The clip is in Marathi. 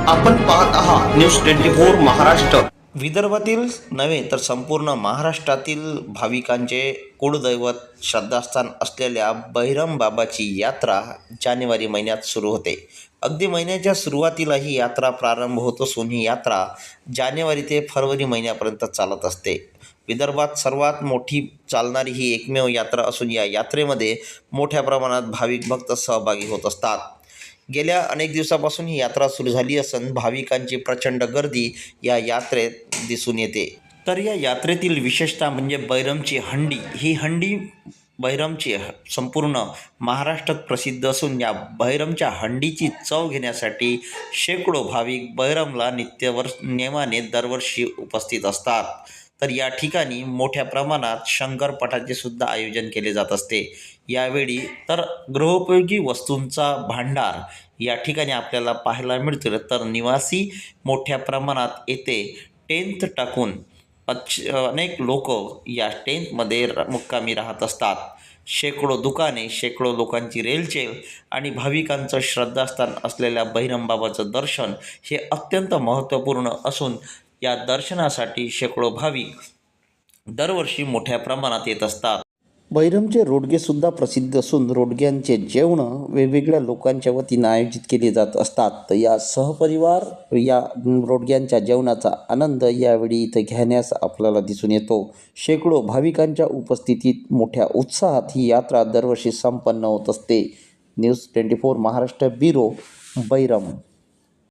आपण पाहत आहात न्यूज 24 महाराष्ट्र। विदर्भातील नव्हे तर संपूर्ण महाराष्ट्रातील भाविकांचे कुळदैवत श्रद्धास्थान असलेल्या बहिरम बाबाची यात्रा जानेवारी महिन्यात सुरू होते। अगदी महिन्याच्या सुरुवातीला ही यात्रा प्रारंभ होत असून ही यात्रा जानेवारी ते फरवरी महिन्यापर्यंत चालत असते। विदर्भात सर्वात मोठी चालणारी ही एकमेव यात्रा असून या यात्रेमध्ये मोठ्या प्रमाणात भाविक भक्त सहभागी होत असतात। गेल्या अनेक दिवसापासून ही यात्रा सुरू झाली असून भाविकांची प्रचंड गर्दी या यात्रेत दिसून येते। तर या यात्रेतील विशेषता म्हणजे बैरमची हंडी। ही हंडी बैरमची संपूर्ण महाराष्ट्रात प्रसिद्ध असून या बैरमच्या हंडीची चव घेण्यासाठी शेकडो भाविक बैरमला नियमाने दरवर्षी उपस्थित असतात। तर या ठिकाणी मोठ्या प्रमाणात शंकरपटाचे सुद्धा आयोजन केले जात असते। यावेळी तर गृहोपयोगी वस्तूंचा भांडार या ठिकाणी आपल्याला पाहायला मिळतो। तर निवासी मोठ्या प्रमाणात येथे टेंट टाकून अनेक लोक या टेंटमध्ये मुक्कामी राहत असतात। शेकडो दुकाने, शेकडो लोकांची रेलचेल आणि भाविकांचं श्रद्धास्थान असलेल्या बहिरम बाबाचं दर्शन हे अत्यंत महत्त्वपूर्ण असून या दर्शनासाठी शेकडो भाविक दरवर्षी मोठ्या प्रमाणात येत असतात। बैरमचे रोडगे सुद्धा प्रसिद्ध असून रोडग्यांचे जेवण वेगवेगळ्या लोकांच्या वतीनं आयोजित केले जात असतात। तर या सहपरिवार या रोडग्यांच्या जेवणाचा आनंद यावेळी इथं घेण्यास आपल्याला दिसून येतो। शेकडो भाविकांच्या उपस्थितीत मोठ्या उत्साहात ही यात्रा दरवर्षी संपन्न होत असते। न्यूज 24 महाराष्ट्र ब्युरो, बैरम।